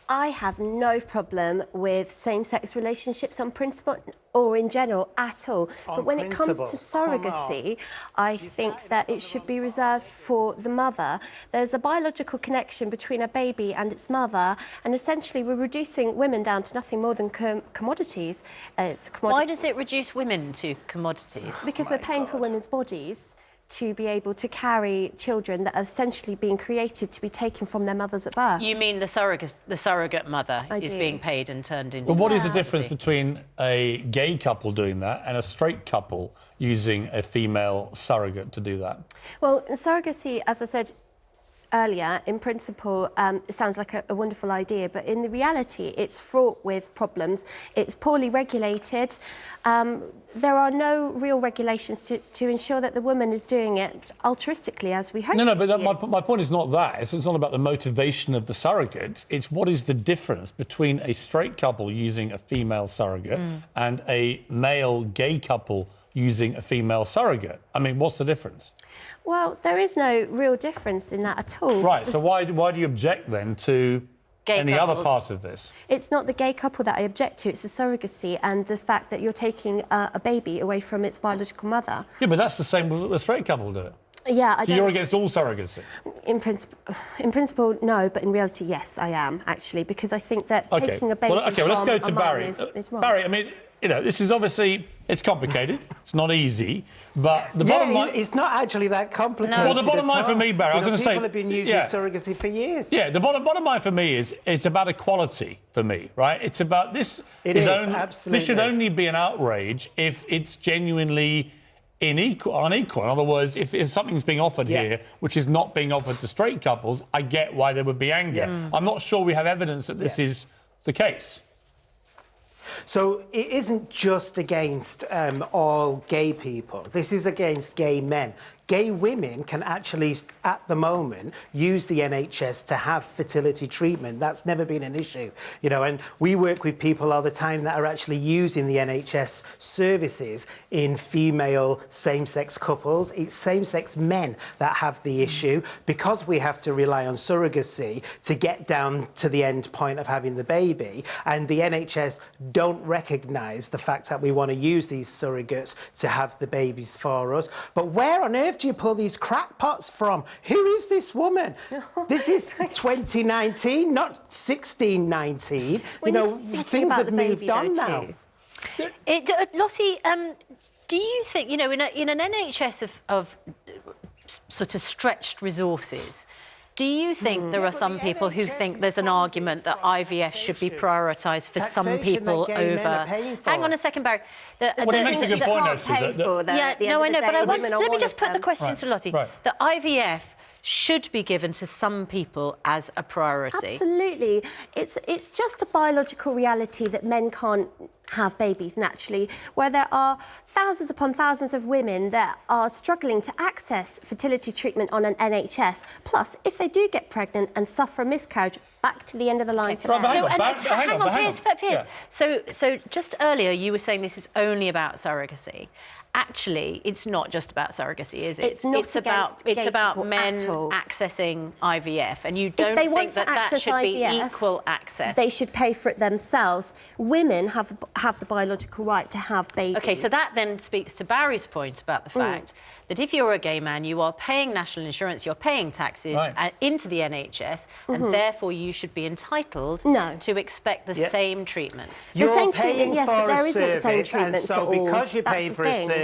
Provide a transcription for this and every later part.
I have no problem with same-sex relationships on principle or in general at all. But when it comes to surrogacy, I think that it should be reserved for the mother. There's a biological connection between a baby and its mother, and essentially we're reducing women down to nothing more than commodities. Why does it reduce women to commodities? Because we're paying for women's bodies to be able to carry children that are essentially being created to be taken from their mothers at birth. You mean the surrogate mother is being paid and turned into... But what is the difference between a gay couple doing that and a straight couple using a female surrogate to do that? Well, surrogacy, as I said earlier, in principle, it sounds like a wonderful idea, but in the reality, it's fraught with problems. It's poorly regulated. There are no real regulations to ensure that the woman is doing it altruistically, as we hope. No, but my point is not that. It's not about the motivation of the surrogate. It's what is the difference between a straight couple using a female surrogate and a male gay couple using a female surrogate? I mean, what's the difference? Well, there is no real difference in that at all. Right, so why do you object then to any other part of this? It's not the gay couple that I object to, it's the surrogacy and the fact that you're taking a baby away from its biological mother. Yeah, but that's the same with a straight couple do it. Yeah, so you're against all surrogacy? In principle, no, but in reality, yes, I am, actually, because I think that taking a baby let's go to Barrie. Is wrong. Barrie, I mean, you know, this is obviously, it's complicated, it's not easy, but the bottom line... it's not actually that complicated. No. Well, the bottom line for me, Barrie, I was going to say... People have been using surrogacy for years. Yeah, the bottom line for me is it's about equality for me, right? It's about this... Absolutely. This should only be an outrage if it's genuinely unequal. In other words, if something's being offered here which is not being offered to straight couples, I get why there would be anger. I'm not sure we have evidence that this is the case. So it isn't just against all gay people. This is against gay men. Gay women can actually, at the moment, use the NHS to have fertility treatment. That's never been an issue, you know, and we work with people all the time that are actually using the NHS services in female same-sex couples. It's same-sex men that have the issue because we have to rely on surrogacy to get down to the end point of having the baby, and the NHS don't recognise the fact that we want to use these surrogates to have the babies for us. But where on earth do you pull these crackpots from? Who is this woman? This is 2019, not 1619. You know, things have moved on now. Lottie, do you think, you know, in an NHS of sort of stretched resources, do you think there are some people who think there's an argument that IVF should be prioritised for some people over... Hang on a second, Barrie. Well, it makes a good point, actually. I know, but let me just put the question to Lottie. That IVF should be given to some people as a priority. Absolutely. It's just a biological reality that men can't have babies naturally, where there are thousands upon thousands of women that are struggling to access fertility treatment on an NHS. Plus, if they do get pregnant and suffer a miscarriage, back to the end of the line for them. Hang on, Piers. So just earlier you were saying this is only about surrogacy. Actually, it's not just about surrogacy, is it? It's about men accessing IVF, and you don't think that should be equal access. They should pay for it themselves. Women have the biological right to have babies. OK, so that then speaks to Barry's point about the fact that if you're a gay man, you are paying national insurance, you're paying taxes into the NHS, and therefore you should be entitled to expect the same treatment. You're paying for a service, and so because you're paying for a service,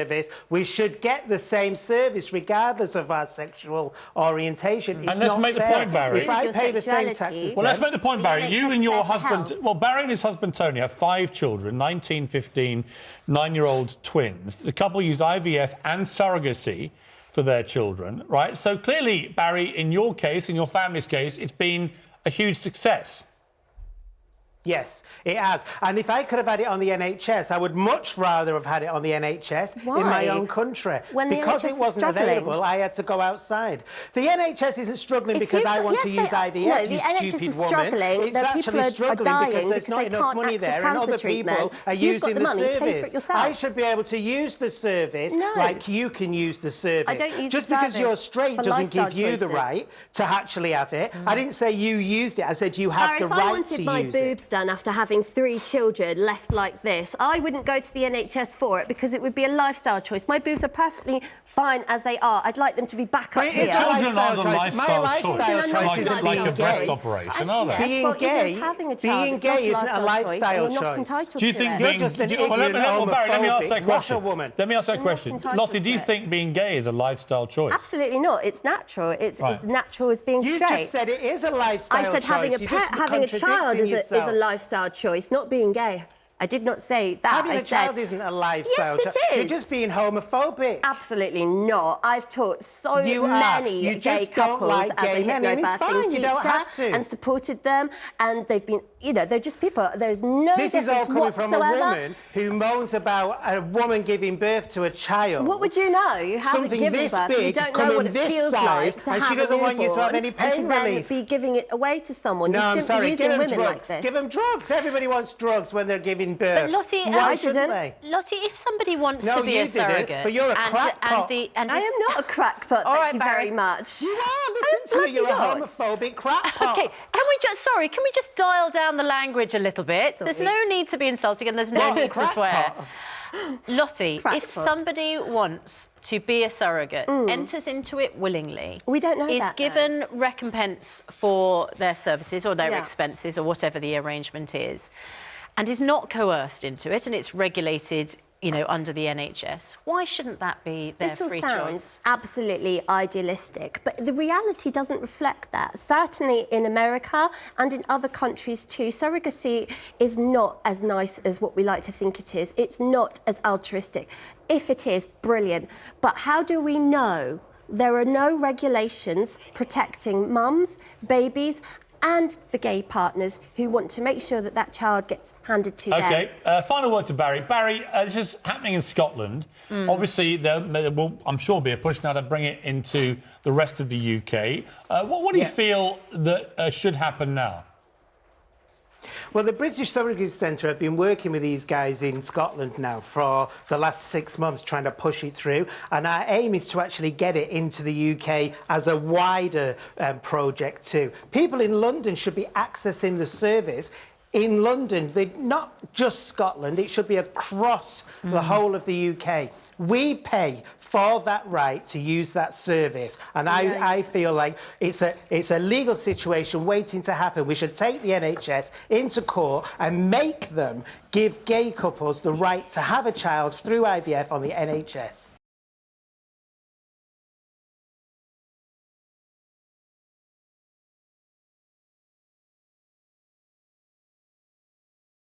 we should get the same service regardless of our sexual orientation. It's let's make the point, Barrie. If I pay the same taxes... Well, let's make the point, Barrie. You and your husband... Well, Barrie and his husband, Tony, have 5 children, 19, 15, 9-year-old twins. The couple use IVF and surrogacy for their children, right? So clearly, Barrie, in your case, in your family's case, it's been a huge success. Yes, it has. And if I could have had it on the NHS, I would much rather have had it on the NHS Why? in my own country. When the because NHS it is wasn't struggling. available, I had to go outside. The NHS isn't struggling If because you've I got- want yes, to they use are. IVF, No, you the NHS stupid is woman. struggling. It's Then actually people are struggling dying because there's because not they enough can't money there access and cancer other treatment. people are If you've got using the the money, pay for it service. yourself. I should be able to use the service No. like you can use the service. I don't use Just the because service you're straight for doesn't give lifestyle you the choices. right to actually have it. I didn't say you used it. I said you have Barrie, the if I right wanted to my use it. boobs done after having 3 children left like this, I wouldn't go to the NHS for it because it would be a lifestyle choice. My boobs are perfectly fine as they are. I'd like them to be back up But here. it's a Children aren't a My lifestyle lifestyle choice, choice like, isn't like a being breast gay. operation, are they? Yes, Being well, even gay- as having a child, being it's not gay isn't a lifestyle choice, and you're not choice. entitled Do you to think it. You're being... just an well, let me ignorant, Barrie, let me ask that homophobic question. Russia woman. Let me ask that You're not question. entitled Lottie, do you to it. think being gay is a lifestyle choice? Absolutely not. It's natural. It's Right. as natural as being You straight. just said it is a lifestyle I said having a choice. pet, having a child is a lifestyle choice, not being gay. I did not say that. Having I a child said, isn't a lifestyle Yes, it choice. is. You're just being homophobic. absolutely not. I've taught so You are. many You gay just don't couples like as gay a men, and it's hypnobirthing fine, you teacher don't have to. and supported them, and they've been, you know, they're just people. There's no This is difference all coming from a whatsoever. woman who moans about a woman giving birth to a child. What would you know? You haven't Something given this birth. You big, don't know coming what it this feels size, like to and have she doesn't a want you to have newborn any pain and to then relief. be giving it away to someone. No, you I'm shouldn't sorry. be Give using them women like drugs. this. Give them drugs. Everybody wants drugs when they're giving birth. But Lottie, Why I shouldn't didn't. they? Lottie, if somebody wants No, to be you a didn't, surrogate, but you're a crackpot. and I am not a crackpot, All thank right, you Barrie. very much. You are. Listen to you. You're a bloody not. homophobic crackpot. Okay, can we just dial down the language a little bit? There's Sorry. no need to be insulting and there's no need to swear. Crackpot. Lottie, if Crackpot. somebody wants to be a surrogate, enters into it willingly, We don't know is that, though. given recompense for their services or their Yeah. expenses or whatever the arrangement is, and is not coerced into it, and it's regulated, you know, under the NHS, why shouldn't that be their This all free sounds choice? absolutely idealistic, but the reality doesn't reflect that. Certainly in America and in other countries too, surrogacy is not as nice as what we like to think it is. It's not as altruistic. If it is, brilliant. But how do we know? There are no regulations protecting mums, babies, and the gay partners who want to make sure that that child gets handed to them. Okay, final word to Barrie. Barrie, this is happening in Scotland. Obviously, there will, I'm sure, be a push now to bring it into the rest of the UK. What do you feel that should happen now? Well, the British Surrogacy Centre have been working with these guys in Scotland now for the last 6 months, trying to push it through. And our aim is to actually get it into the UK as a wider project too. People in London should be accessing the service. In London, not just Scotland, it should be across the whole of the UK. We pay for that right to use that service. And I feel like it's a legal situation waiting to happen. We should take the NHS into court and make them give gay couples the right to have a child through IVF on the NHS.